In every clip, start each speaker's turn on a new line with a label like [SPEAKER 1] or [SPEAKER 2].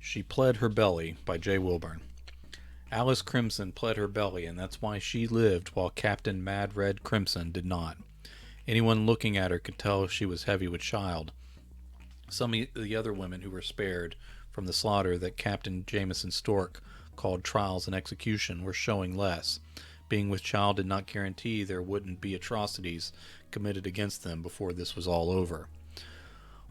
[SPEAKER 1] She Pled Her Belly by J. Wilburn. Alice Crimson pled her belly, and that's why she lived while Captain Mad Red Crimson did not. Anyone looking at her could tell she was heavy with child. Some of the other women who were spared from the slaughter that Captain Jameson Stork called trials and execution were showing less. Being with child did not guarantee there wouldn't be atrocities committed against them before this was all over.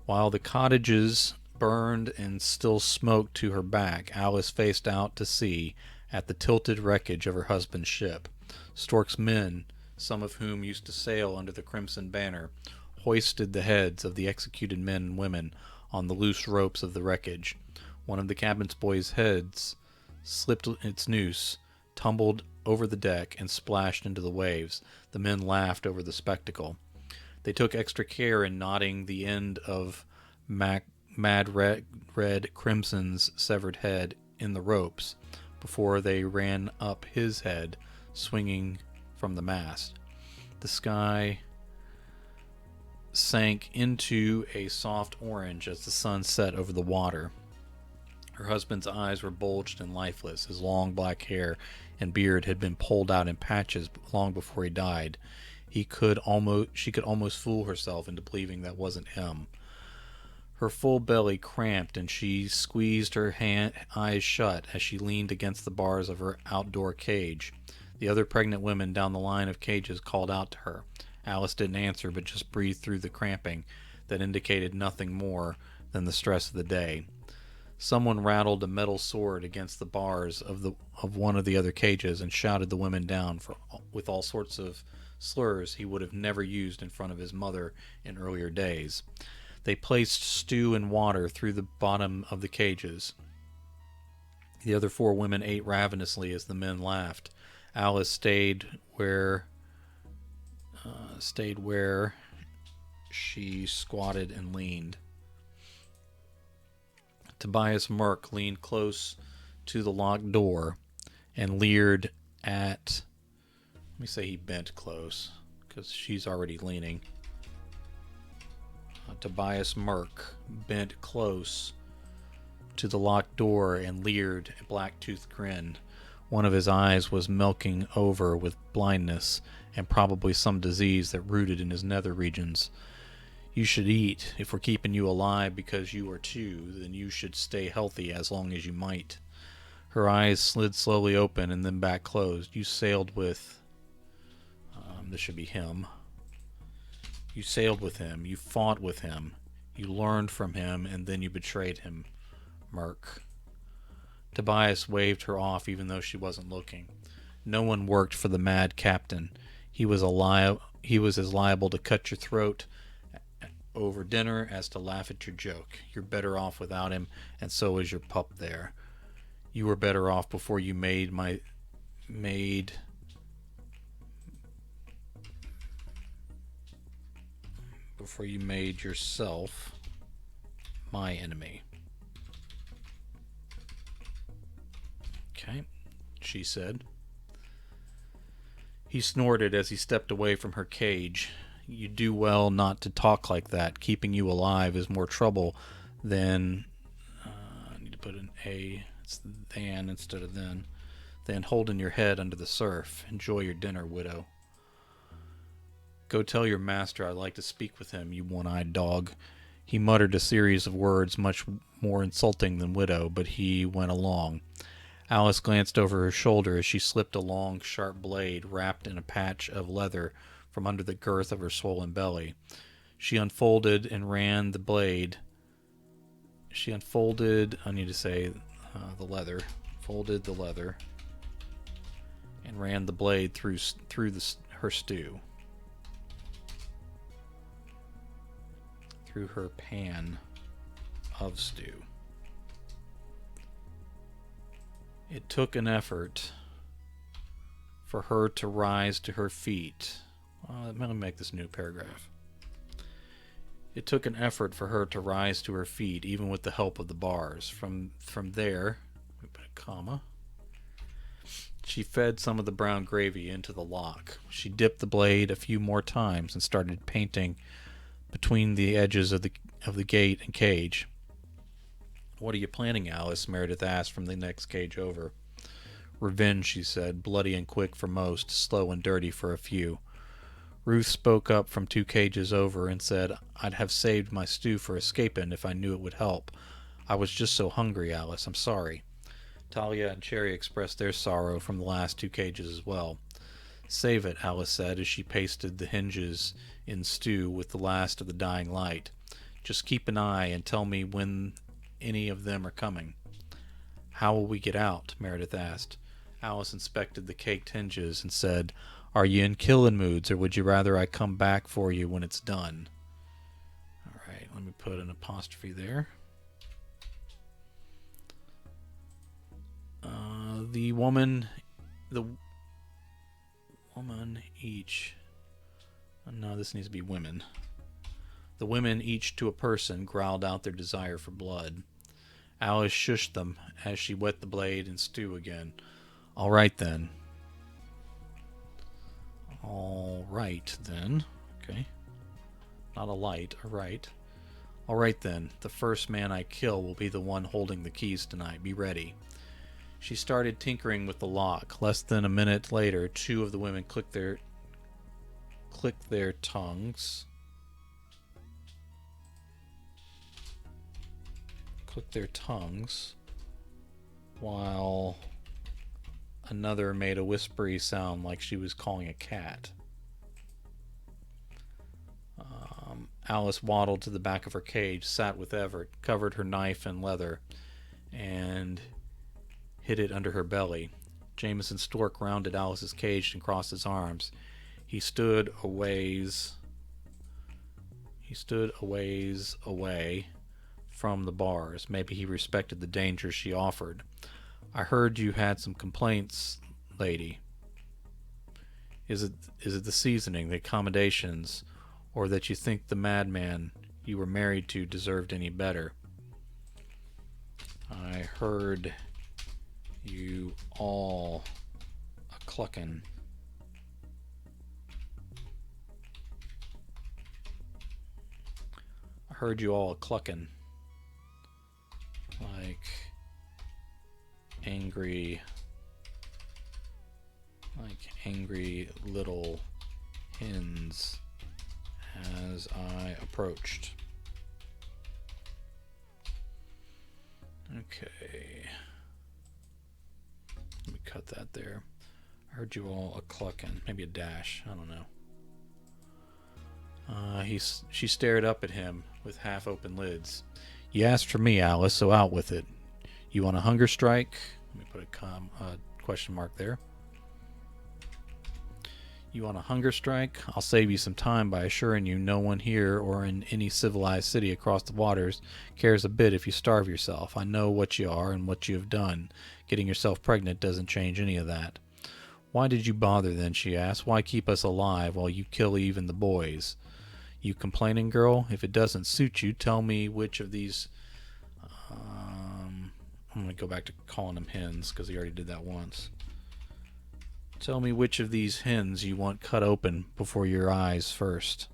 [SPEAKER 1] While the cottages burned and still smoked to her back, Alice faced out to sea at the tilted wreckage of her husband's ship. Stork's men, some of whom used to sail under the crimson banner, hoisted the heads of the executed men and women on the loose ropes of the wreckage. One of the cabin boys' heads slipped its noose, tumbled over the deck, and splashed into the waves. The men laughed over the spectacle. They took extra care in knotting the end of Mad Red Crimson's severed head in the ropes before they ran up his head, swinging from the mast. The sky sank into a soft orange as the sun set over the water. Her husband's eyes were bulged and lifeless. His long black hair and beard had been pulled out in patches long before he died. She could almost fool herself into believing that wasn't him. Her full belly cramped, and she squeezed her eyes shut as she leaned against the bars of her outdoor cage. The other pregnant women down the line of cages called out to her. Alice didn't answer, but just breathed through the cramping that indicated nothing more than the stress of the day. Someone rattled a metal sword against the bars of one of the other cages and shouted the women down with all sorts of slurs he would have never used in front of his mother in earlier days. They placed stew and water through the bottom of the cages. The other four women ate ravenously as the men laughed. Alice stayed where she squatted and leaned. Tobias Merck leaned close to the locked door and leered at... Let me say he bent close, because she's already leaning. Tobias Merck bent close to the locked door and leered a black-toothed grin. One of his eyes was milking over with blindness and probably some disease that rooted in his nether regions. You should eat. If we're keeping you alive because you are two, then you should stay healthy as long as you might. Her eyes slid slowly open and then back closed. You sailed with... this should be him. You sailed with him. You fought with him. You learned from him, and then you betrayed him, Merck. Tobias waved her off even though she wasn't looking. No one worked for the mad captain. He was as liable to cut your throat over dinner as to laugh at your joke. You're better off without him, and so is your pup there. You were better off before you made yourself my enemy. Okay, she said. He snorted as he stepped away from her cage. You do well not to talk like that. Keeping you alive is more trouble than... I need to put an A. It's than instead of then. Than holding your head under the surf. Enjoy your dinner, widow. Go tell your master I'd like to speak with him, you one-eyed dog. He muttered a series of words much more insulting than widow, but he went along. Alice glanced over her shoulder as she slipped a long, sharp blade wrapped in a patch of leather from under the girth of her swollen belly. She unfolded and ran the blade. The leather. Folded the leather and ran the blade through her stew. Through her pan of stew. It took an effort for her to rise to her feet. Let me make this new paragraph. It took an effort for her to rise to her feet, even with the help of the bars. From there, let me put a comma. She fed some of the brown gravy into the lock. She dipped the blade a few more times and started painting between the edges of the gate and cage. What are you planning, Alice? Meredith asked from the next cage over. Revenge, she said, bloody and quick for most, slow and dirty for a few. Ruth spoke up from 2 cages over and said, I'd have saved my stew for escaping if I knew it would help. I was just so hungry, Alice. I'm sorry. Talia and Cherry expressed their sorrow from the last 2 cages as well. Save it, Alice said as she pasted the hinges in stew with the last of the dying light. Just keep an eye and tell me when any of them are coming. How will we get out? Meredith asked. Alice inspected the caked hinges and said, Are you in killing moods, or would you rather I come back for you when it's done? Alright, let me put an apostrophe there. The woman each... No, this needs to be women. The women, each to a person, growled out their desire for blood. Alice shushed them as she wet the blade in stew again. All right, then. All right, then. Okay. Not a light, a right. All right, then. The first man I kill will be the one holding the keys tonight. Be ready. She started tinkering with the lock. Less than a minute later, 2 of the women clicked their tongues. While another made a whispery sound like she was calling a cat. Alice waddled to the back of her cage, sat with Everett, covered her knife in leather, and hid it under her belly. Jameson Stork rounded Alice's cage and crossed his arms. He stood a ways away from the bars. Maybe he respected the danger she offered. I heard you had some complaints, lady. Is it the seasoning, the accommodations, or that you think the madman you were married to deserved any better? I heard you all a-cluckin'. Like angry little hens as I approached. Okay. Let me cut that there. I heard you all a-cluckin'. Maybe a dash. I don't know. She stared up at him with half-open lids. You asked for me, Alice, so out with it. You want a hunger strike? Let me put a question mark there. You want a hunger strike? I'll save you some time by assuring you no one here or in any civilized city across the waters cares a bit if you starve yourself. I know what you are and what you have done. Getting yourself pregnant doesn't change any of that. Why did you bother then, she asked. Why keep us alive while you kill even the boys? You complaining girl? If it doesn't suit you, tell me which of these... I'm going to go back to calling them hens because he already did that once. Tell me which of these hens you want cut open before your eyes first.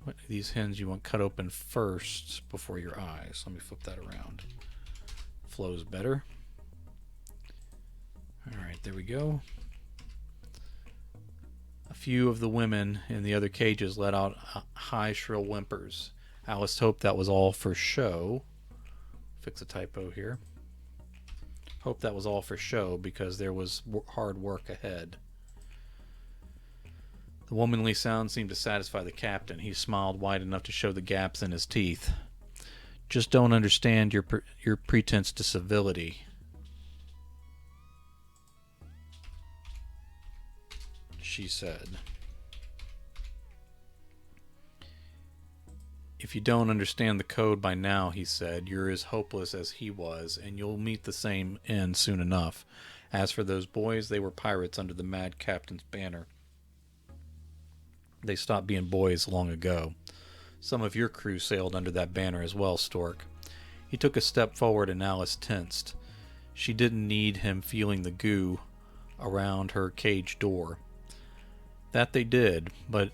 [SPEAKER 1] What of these hens you want cut open first before your eyes? Let me flip that around. Flows better. Alright, there we go. A few of the women in the other cages let out high, shrill whimpers. Alice hoped that was all for show. Fix a typo here. Hope that was all for show because there was hard work ahead. The womanly sound seemed to satisfy the captain. He smiled wide enough to show the gaps in his teeth. Just don't understand your pretense to civility. She said. If you don't understand the code by now, he said, you're as hopeless as he was, and you'll meet the same end soon enough. As for those boys, they were pirates under the mad captain's banner. They stopped being boys long ago. Some of your crew sailed under that banner as well, Stork. He took a step forward and Alice tensed. She didn't need him feeling the goo around her cage door. That they did, but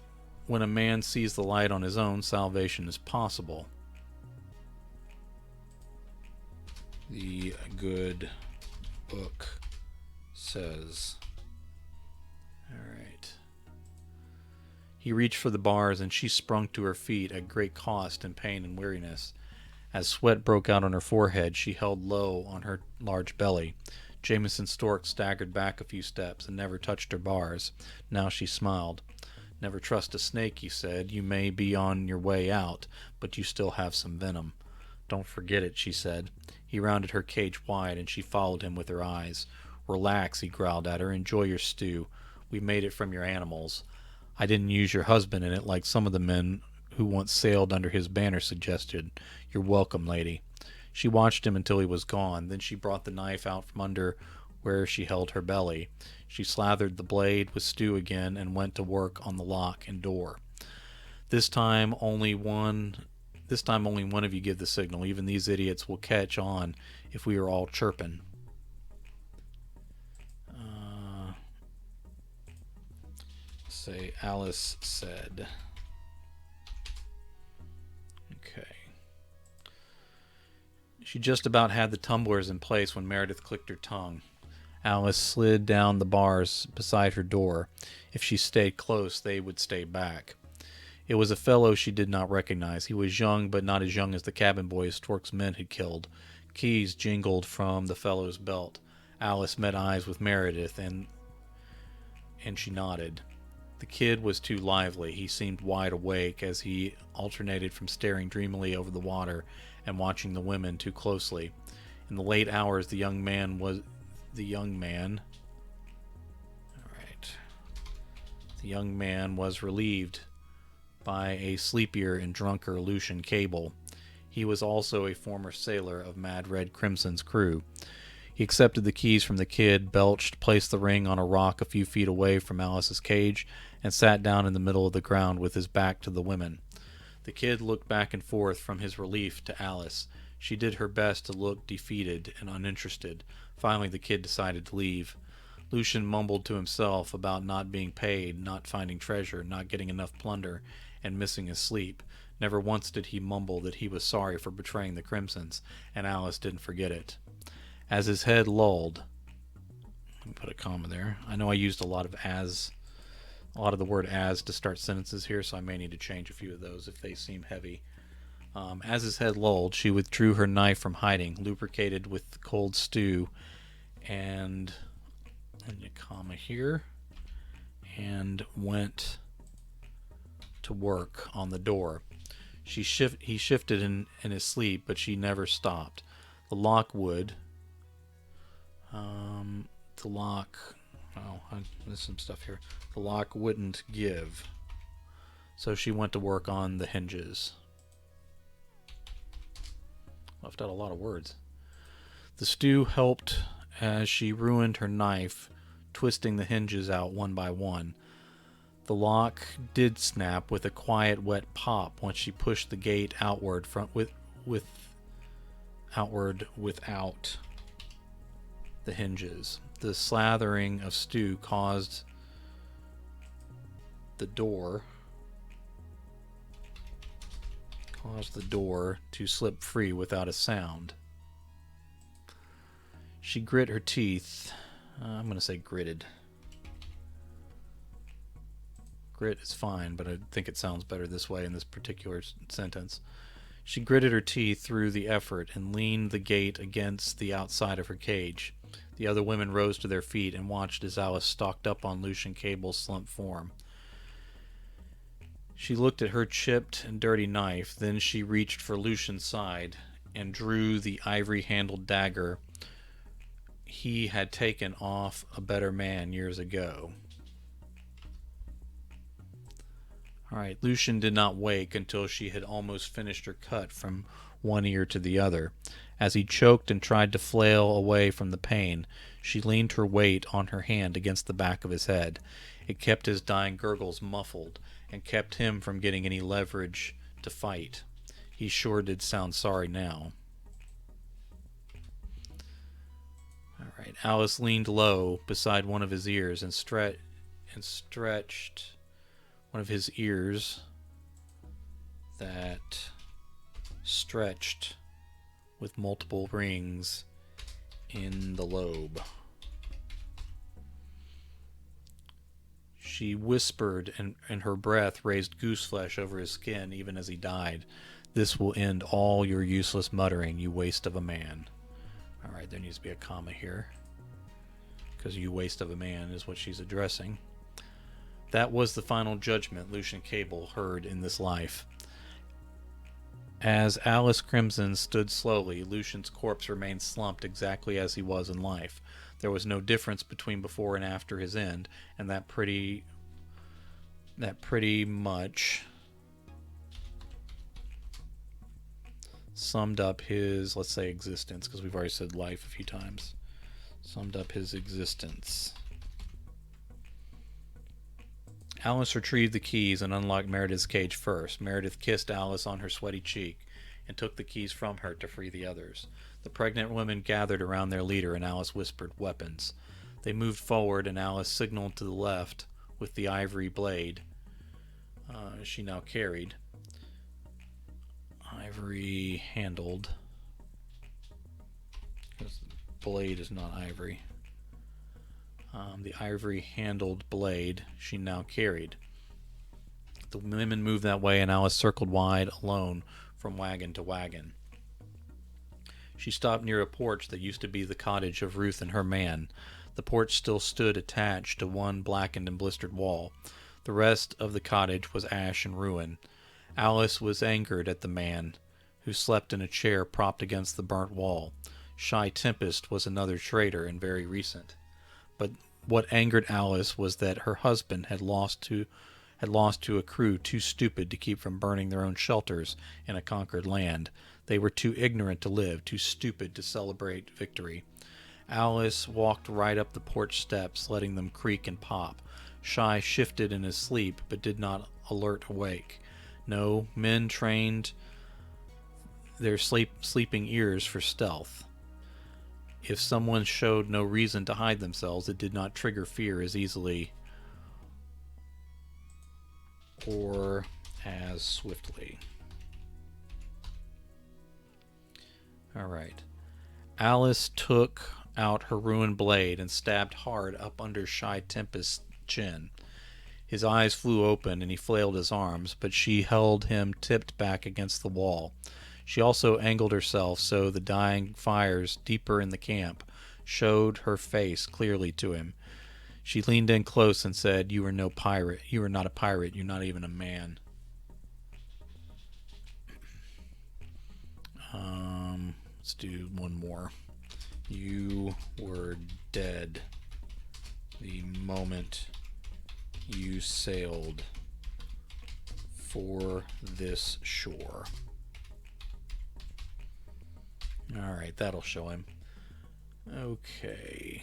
[SPEAKER 1] when a man sees the light on his own, salvation is possible. the good book says. Alright. He reached for the bars, and she sprung to her feet at great cost and pain and weariness. As sweat broke out on her forehead, she held low on her large belly. Jameson Stork staggered back a few steps and never touched her bars. Now she smiled. "Never trust a snake," he said. "You may be on your way out, but you still have some venom." "Don't forget it," she said. He rounded her cage wide, and she followed him with her eyes. "Relax," he growled at her. "Enjoy your stew. We made it from your animals. I didn't use your husband in it like some of the men who once sailed under his banner suggested. You're welcome, lady." She watched him until he was gone. Then she brought the knife out from under where she held her belly. She slathered the blade with stew again and went to work on the lock and door. This time only one of you give the signal. Even these idiots will catch on if we are all chirping. Say Alice said. Okay. She just about had the tumblers in place when Meredith clicked her tongue. Alice slid down the bars beside her door. If she stayed close, they would stay back. It was a fellow she did not recognize. He was young, but not as young as the cabin boys Stork's men had killed. Keys jingled from the fellow's belt. Alice met eyes with Meredith, and she nodded. The kid was too lively. He seemed wide awake as he alternated from staring dreamily over the water and watching the women too closely. In the late hours, the young man was relieved by a sleepier and drunker Lucian Cable. He was also a former sailor of Mad Red Crimson's crew. He accepted the keys from the kid, belched, placed the ring on a rock a few feet away from Alice's cage, and sat down in the middle of the ground with his back to the women. The kid looked back and forth from his relief to Alice. She did her best to look defeated and uninterested. Finally, the kid decided to leave. Lucian mumbled to himself about not being paid, not finding treasure, not getting enough plunder, and missing his sleep. Never once did he mumble that he was sorry for betraying the Crimsons, and Alice didn't forget it. As his head lulled, let me put a comma there. I know I used a lot of the word as to start sentences here, so I may need to change a few of those if they seem heavy. As his head lulled, she withdrew her knife from hiding, lubricated with the cold stew, and a comma here, and went to work on the door. He shifted in his sleep, but she never stopped. The lock would. There's some stuff here. The lock wouldn't give, so she went to work on the hinges. Left out a lot of words. The stew helped as she ruined her knife, twisting the hinges out one by one. The lock did snap with a quiet, wet pop once she pushed the gate outward without the hinges. The slathering of stew caused the door to slip free without a sound. She grit her teeth. I'm going to say gritted. Grit is fine, but I think it sounds better this way in this particular sentence. She gritted her teeth through the effort and leaned the gate against the outside of her cage. The other women rose to their feet and watched as Alice stalked up on Lucian Cable's slumped form. She looked at her chipped and dirty knife, then she reached for Lucian's side and drew the ivory-handled dagger he had taken off a better man years ago. Alright, Lucian did not wake until she had almost finished her cut from one ear to the other. As he choked and tried to flail away from the pain, she leaned her weight on her hand against the back of his head. It kept his dying gurgles muffled, and kept him from getting any leverage to fight. He sure did sound sorry now. Alright, Alice leaned low beside one of his ears and stretched one of his ears that stretched with multiple rings in the lobe. She whispered, and her breath raised goose flesh over his skin even as he died. This will end all your useless muttering, you waste of a man. Alright, there needs to be a comma here, because you waste of a man is what she's addressing. That was the final judgment Lucian Cable heard in this life. As Alice Crimson stood slowly, Lucian's corpse remained slumped exactly as he was in life. There was no difference between before and after his end, and that pretty much summed up his, let's say, existence, because we've already said life a few times. Summed up his existence. Alice retrieved the keys and unlocked Meredith's cage first. Meredith kissed Alice on her sweaty cheek and took the keys from her to free the others. The pregnant women gathered around their leader, and Alice whispered, "Weapons." They moved forward, and Alice signaled to the left with the ivory blade she now carried. Ivory handled. Because the blade is not ivory. The ivory handled blade she now carried. The women moved that way, and Alice circled wide alone from wagon to wagon. She stopped near a porch that used to be the cottage of Ruth and her man. The porch still stood attached to one blackened and blistered wall. The rest of the cottage was ash and ruin. Alice was angered at the man, who slept in a chair propped against the burnt wall. Shy Tempest was another traitor and very recent. But what angered Alice was that her husband had lost to a crew too stupid to keep from burning their own shelters in a conquered land. They were too ignorant to live, too stupid to celebrate victory. Alice walked right up the porch steps, letting them creak and pop. Shy shifted in his sleep, but did not alert awake. No, men trained their sleeping ears for stealth. If someone showed no reason to hide themselves, it did not trigger fear as easily or as swiftly. Alright. Alice took out her ruined blade and stabbed hard up under Shy Tempest's chin. His eyes flew open and he flailed his arms, but she held him tipped back against the wall. She also angled herself so the dying fires deeper in the camp showed her face clearly to him. She leaned in close and said, "You are no pirate. You are not a pirate. You're not even a man." Let's do one more. You were dead the moment you sailed for this shore. Alright, that'll show him. Okay.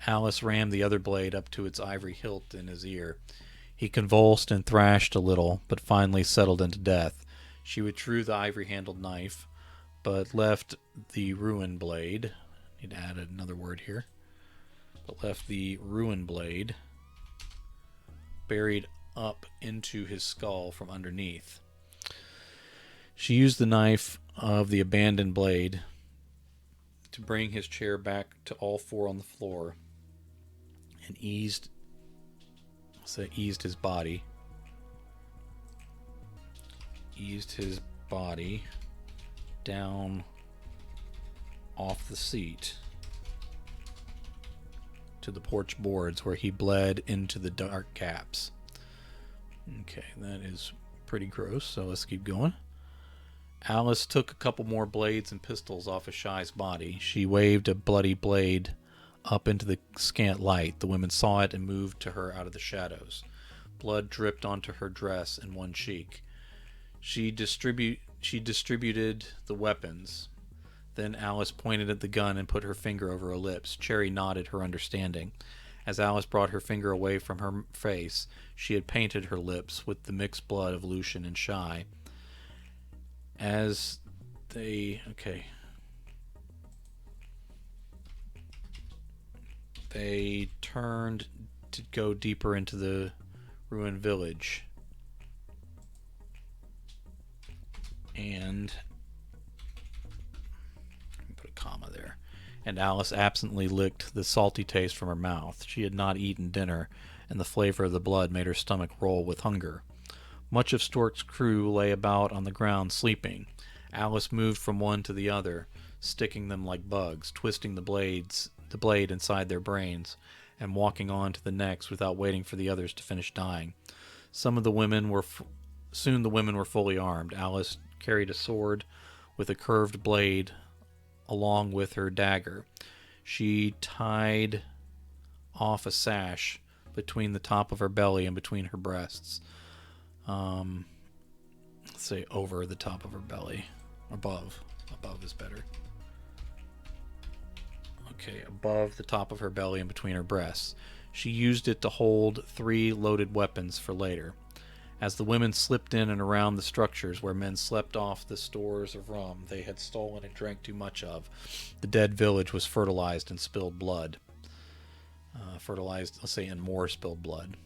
[SPEAKER 1] Alice rammed the other blade up to its ivory hilt in his ear. He convulsed and thrashed a little, but finally settled into death. She withdrew the ivory-handled knife, but left the ruin blade. Need to add another word here. But left the ruin blade buried up into his skull from underneath. She used the knife of the abandoned blade to bring his chair back to all four on the floor and eased his body. Eased his body down off the seat to the porch boards where he bled into the dark gaps. Okay, that is pretty gross, so let's keep going. Alice took a couple more blades and pistols off of Shy's body. She waved a bloody blade up into the scant light. The women saw it and moved to her out of the shadows. Blood dripped onto her dress and one cheek. She distributed the weapons. Then Alice pointed at the gun and put her finger over her lips. Cherry nodded her understanding. As Alice brought her finger away from her face, she had painted her lips with the mixed blood of Lucian and Shy. As they turned to go deeper into the ruined village, and and Alice absently licked the salty taste from her mouth. She had not eaten dinner, and the flavor of the blood made her stomach roll with hunger. Much of Stork's crew lay about on the ground sleeping. Alice moved from one to the other, sticking them like bugs, twisting the blade inside their brains, and walking on to the next without waiting for the others to finish dying. Soon the women were fully armed. Alice carried a sword with a curved blade along with her dagger. She tied off a sash between the top of her belly and between her breasts. Let's say over the top of her belly. Above. Above is better. Okay, above the top of her belly and between her breasts. She used it to hold 3 loaded weapons for later. As the women slipped in and around the structures where men slept off the stores of rum they had stolen and drank too much of, the dead village was fertilized and spilled blood. Fertilized, let's say, and more spilled blood.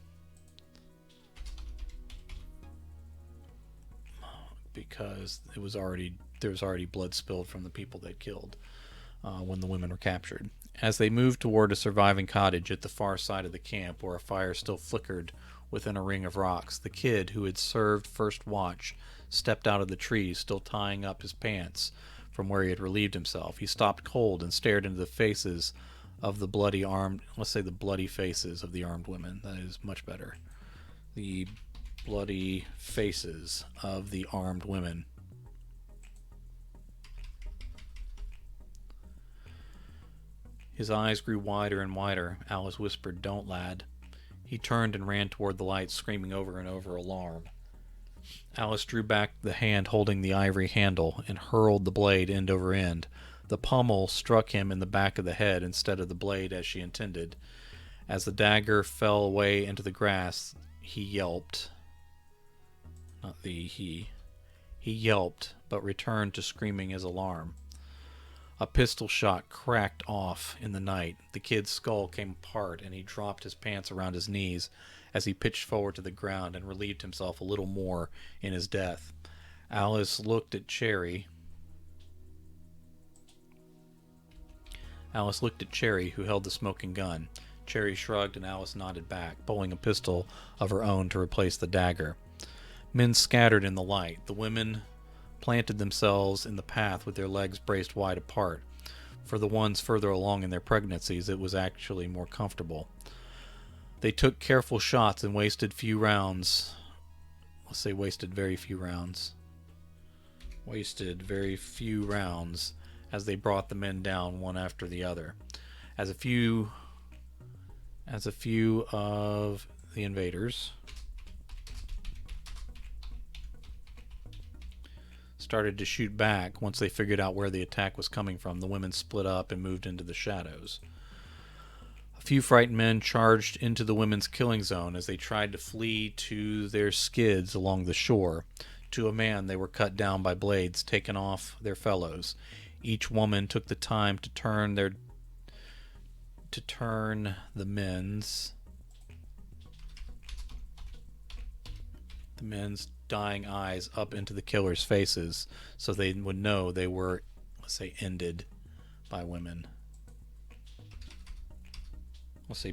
[SPEAKER 1] Because there was already blood spilled from the people they'd killed when the women were captured. As they moved toward a surviving cottage at the far side of the camp where a fire still flickered within a ring of rocks, the kid who had served first watch stepped out of the trees, still tying up his pants from where he had relieved himself. He stopped cold and stared into the faces of the bloody faces of the armed women. That is much better. The bloody faces of the armed women. His eyes grew wider and wider. Alice whispered, "Don't, lad." He turned and ran toward the light, screaming over and over, "Alarm." Alice drew back the hand holding the ivory handle and hurled the blade end over end. The pommel struck him in the back of the head instead of the blade as she intended. As the dagger fell away into the grass, he yelped. He yelped, but returned to screaming his alarm. A pistol shot cracked off in the night. The kid's skull came apart, and he dropped his pants around his knees as he pitched forward to the ground and relieved himself a little more in his death. Alice looked at Cherry, who held the smoking gun. Cherry shrugged, and Alice nodded back, pulling a pistol of her own to replace the dagger. Men scattered in the light. The women planted themselves in the path with their legs braced wide apart. For the ones further along in their pregnancies, it was actually more comfortable. They took careful shots and wasted very few rounds. Wasted very few rounds as they brought the men down one after the other. As a few of the invaders started to shoot back once they figured out where the attack was coming from, the women split up and moved into the shadows. A few frightened men charged into the women's killing zone as they tried to flee to their skids along the shore. To a man, they were cut down by blades taken off their fellows. Each woman took the time to turn the men's dying eyes up into the killers' faces so they would know they were, ended by women.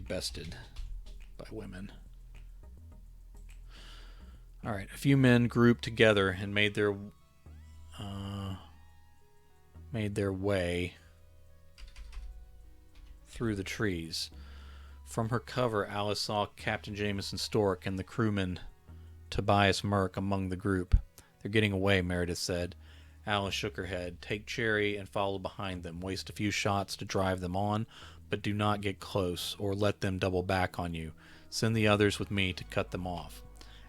[SPEAKER 1] Bested by women. Alright, a few men grouped together and made their way through the trees. From her cover, Alice saw Captain Jameson Stork and the crewman Tobias Merck among the group. "They're getting away," Meredith said. Alice shook her head. "Take Cherry and follow behind them. Waste a few shots to drive them on, but do not get close or let them double back on you. Send the others with me to cut them off."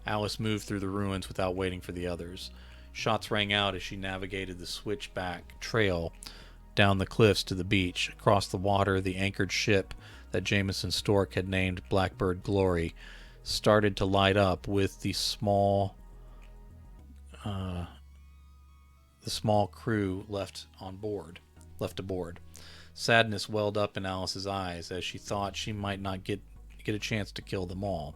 [SPEAKER 1] Alice moved through the ruins without waiting for the others. Shots rang out as she navigated the switchback trail down the cliffs to the beach. Across the water, the anchored ship that Jameson Stork had named Blackbird Glory started to light up with the small crew left aboard. Sadness welled up in Alice's eyes as she thought she might not get a chance to kill them all.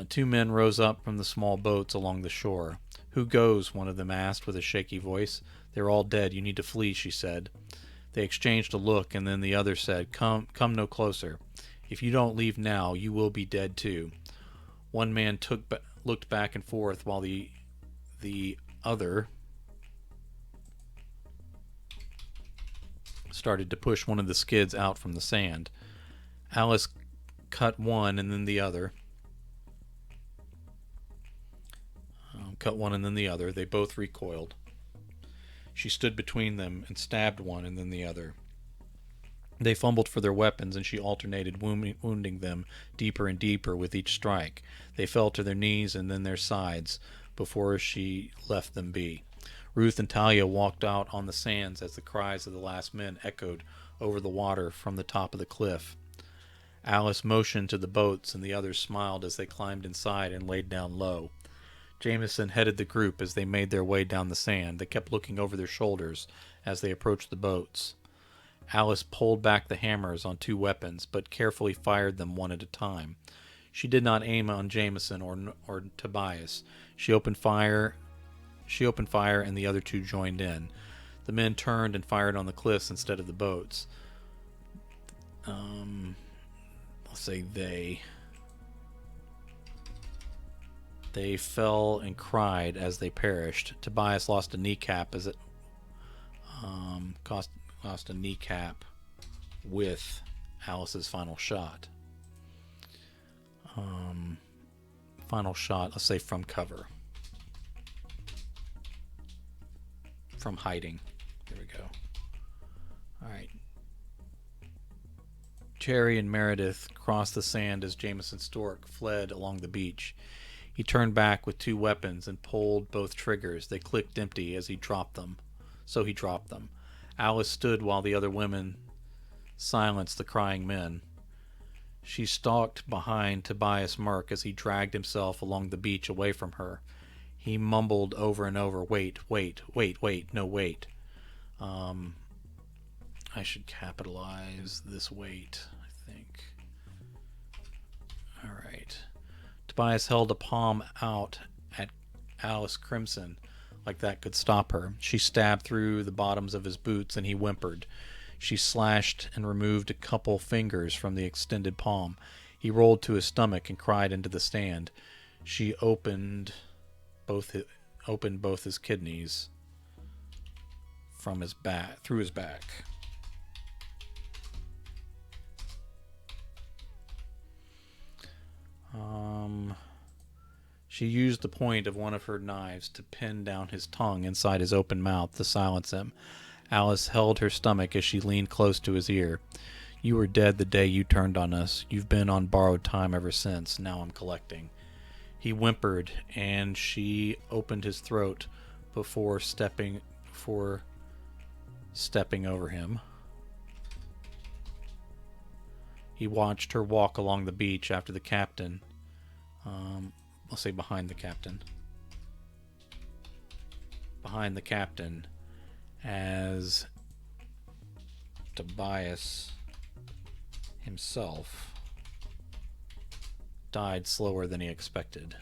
[SPEAKER 1] 2 men rose up from the small boats along the shore. "Who goes?" one of them asked with a shaky voice. "They're all dead. You need to flee," she said. They exchanged a look, and then the other said, come no closer. If you don't leave now, you will be dead too. One man looked back and forth while the other started to push one of the skids out from the sand. Alice cut one and then the other. They both recoiled. She stood between them and stabbed one and then the other. They fumbled for their weapons, and she alternated wounding them deeper and deeper with each strike. They fell to their knees and then their sides before she left them be. Ruth and Talia walked out on the sands as the cries of the last men echoed over the water from the top of the cliff. Alice motioned to the boats, and the others smiled as they climbed inside and laid down low. Jameson headed the group as they made their way down the sand. They kept looking over their shoulders as they approached the boats. Alice pulled back the hammers on 2 weapons, but carefully fired them one at a time. She did not aim on Jameson or Tobias. She opened fire, and the other 2 joined in. The men turned and fired on the cliffs instead of the boats. I'll say they. They fell and cried as they perished. Tobias lost a kneecap as it lost a kneecap with Alice's final shot. Final shot, let's say from cover. From hiding. There we go. Alright. Cherry and Meredith crossed the sand as Jameson Stork fled along the beach. He turned back with 2 weapons and pulled both triggers. They clicked empty as he dropped them. So he dropped them. Alice stood while the other women silenced the crying men. She stalked behind Tobias Merck as he dragged himself along the beach away from her. He mumbled over and over, wait, no wait. I should capitalize this wait, I think. Alright. Tobias held a palm out at Alice Crimson, like that could stop her. She stabbed through the bottoms of his boots, and he whimpered. She slashed and removed a couple fingers from the extended palm. He rolled to his stomach and cried into the sand. She opened both his kidneys from his back, through his back. She used the point of one of her knives to pin down his tongue inside his open mouth to silence him. Alice held her stomach as she leaned close to his ear. You were dead the day you turned on us. You've been on borrowed time ever since. Now I'm collecting. He whimpered, and she opened his throat before stepping over him. He watched her walk along the beach after the captain. I'll say behind the captain. Behind the captain, as Tobias himself died slower than he expected.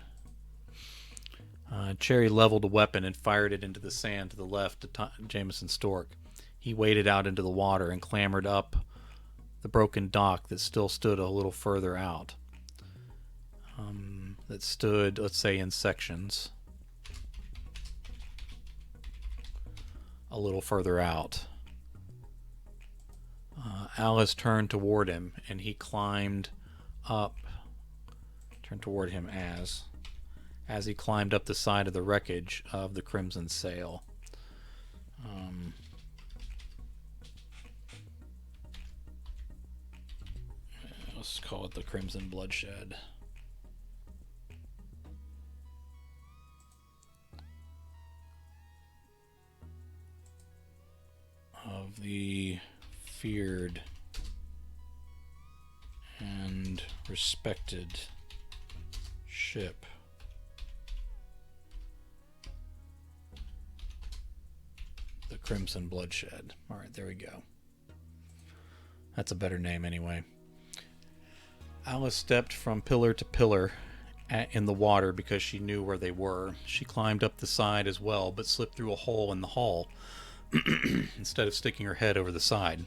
[SPEAKER 1] Cherry leveled a weapon and fired it into the sand to the left of Jameson Stork. He waded out into the water and clambered up the broken dock that still stood a little further out. That stood, let's say, in sections. A little further out. Alice turned toward him, and he climbed up. Turned toward him as he climbed up the side of the wreckage of the Crimson Sail. Let's call it the Crimson Bloodshed. Of the feared and respected ship. The Crimson Bloodshed. Alright, there we go. That's a better name anyway. Alice stepped from pillar to pillar in the water because she knew where they were. She climbed up the side as well, but slipped through a hole in the hull. instead of sticking her head over the side.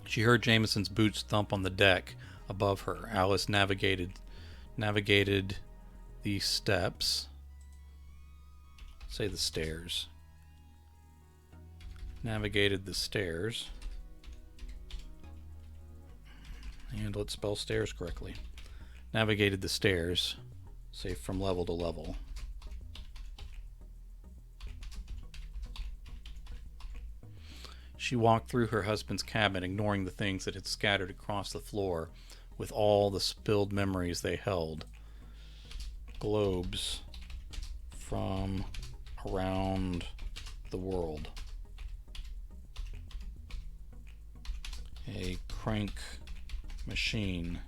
[SPEAKER 1] She heard Jameson's boots thump on the deck above her. Alice navigated the steps. Say the stairs. Navigated the stairs. And let's spell stairs correctly. Navigated the stairs, say from level to level. She walked through her husband's cabin, ignoring the things that had scattered across the floor with all the spilled memories they held. Globes from around the world. A crank machine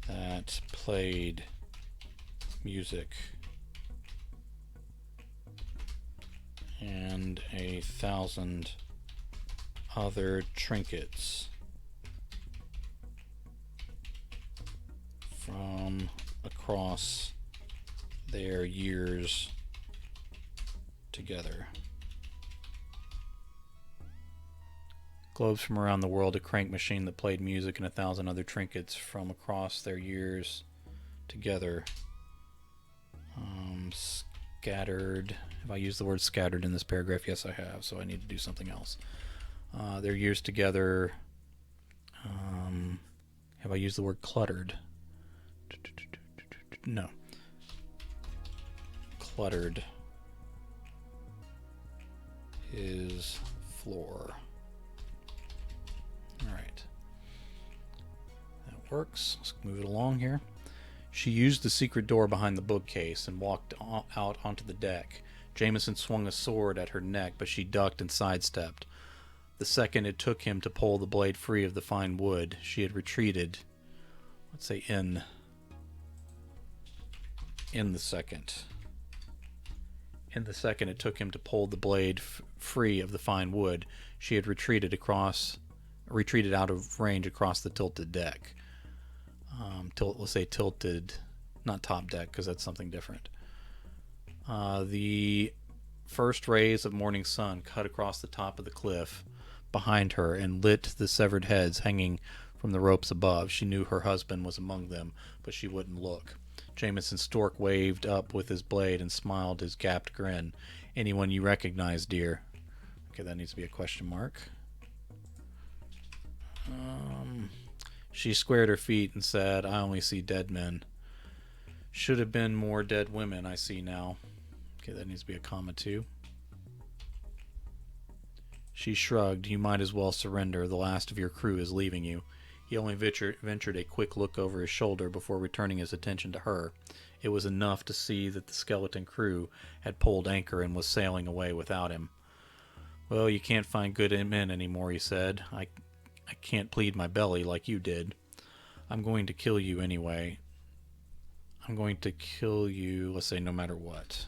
[SPEAKER 1] that played music, and 1,000 other trinkets from across their years together. Globes from around the world, a crank machine that played music, and 1,000 other trinkets from across their years together. Scattered. Have I used the word scattered in this paragraph? Yes, I have, so I need to do something else. Their years together. Have I used the word cluttered? No. Cluttered his floor. Alright. That works. Let's move it along here. She used the secret door behind the bookcase and walked out onto the deck. Jameson swung a sword at her neck, but she ducked and sidestepped. The second it took him to pull the blade free of the fine wood, she had retreated. Let's say in the second. In the second it took him to pull the blade free of the fine wood, she had retreated out of range across the tilted deck. Let's say tilted, not top deck, because that's something different. The first rays of morning sun cut across the top of the cliff behind her and lit the severed heads hanging from the ropes above. She knew her husband was among them, but she wouldn't look. Jameson Stork waved up with his blade and smiled his gapped grin. "Anyone you recognize, dear?" Okay, that needs to be a question mark. She squared her feet and said, "I only see dead men. Should have been more dead women, I see now." Okay, that needs to be a comma too. She shrugged. "You might as well surrender. The last of your crew is leaving you." He only ventured a quick look over his shoulder before returning his attention to her. It was enough to see that the skeleton crew had pulled anchor and was sailing away without him. "Well, you can't find good men anymore," he said. I can't plead my belly like you did. I'm going to kill you anyway. I'm going to kill you, let's say, no matter what.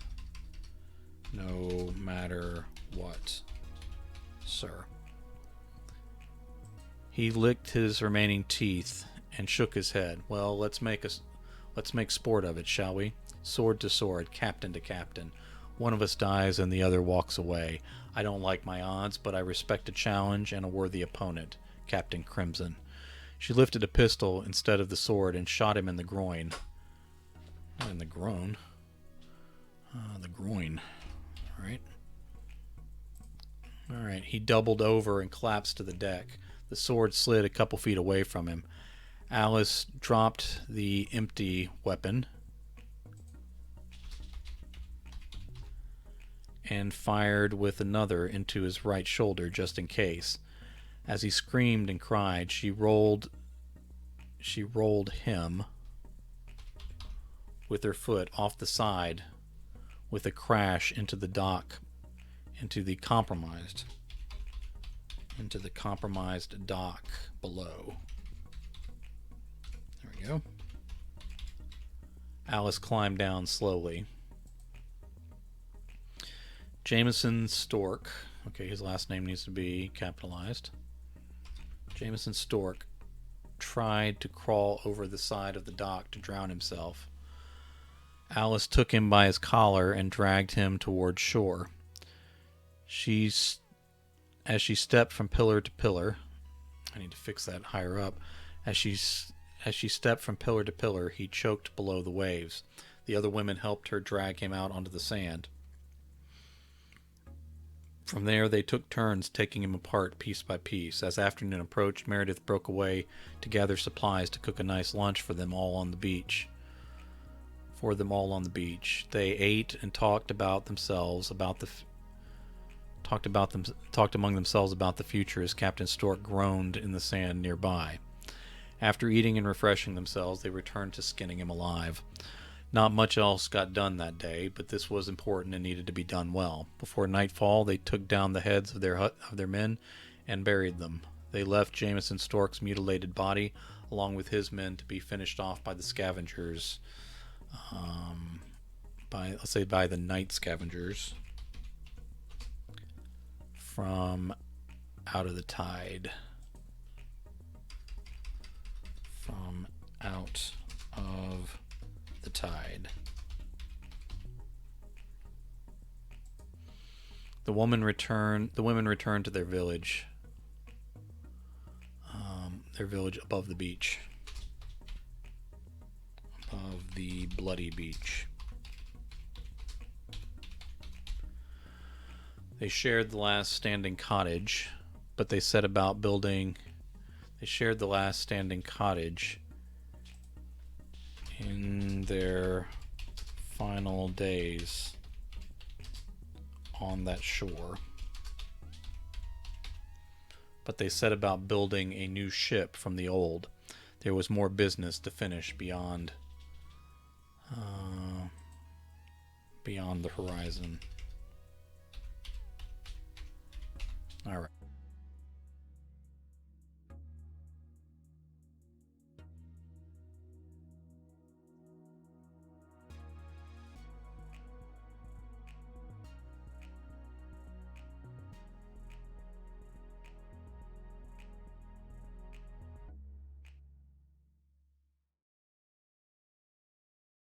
[SPEAKER 1] No matter what, sir. He licked his remaining teeth and shook his head. "Well, let's make sport of it, shall we? Sword to sword, captain to captain. One of us dies and the other walks away. I don't like my odds, but I respect a challenge and a worthy opponent. Captain Crimson." She lifted a pistol instead of the sword and shot him in the groin. Not in the groin. The groin. Alright. He doubled over and collapsed to the deck. The sword slid a couple feet away from him. Alice dropped the empty weapon and fired with another into his right shoulder just in case. As he screamed and cried, she rolled him with her foot off the side with a crash into the dock, into the compromised dock below. There we go. Alice climbed down slowly. Jameson Stork. Okay, his last name needs to be capitalized. Jameson Stork tried to crawl over the side of the dock to drown himself. Alice took him by his collar and dragged him toward shore. She's as she stepped from pillar to pillar. I need to fix that higher up. As she stepped from pillar to pillar, he choked below the waves. The other women helped her drag him out onto the sand. From there, they took turns taking him apart piece by piece. As afternoon approached, Meredith broke away to gather supplies to cook a nice lunch for them all on the beach. They ate and talked among themselves about the future as Captain Stork groaned in the sand nearby. After eating and refreshing themselves, they returned to skinning him alive. Not much else got done that day, but this was important and needed to be done well. Before nightfall, they took down the heads of their men and buried them. They left Jameson Stork's mutilated body, along with his men, to be finished off by the scavengers. By the night scavengers from out of the tide. From out of the tide. The women returned to their village above the beach, above the bloody beach. They shared the last standing cottage, but they set about building. They shared the last standing cottage in their final days on that shore. But they set about building a new ship from the old. There was more business to finish beyond the horizon. All right.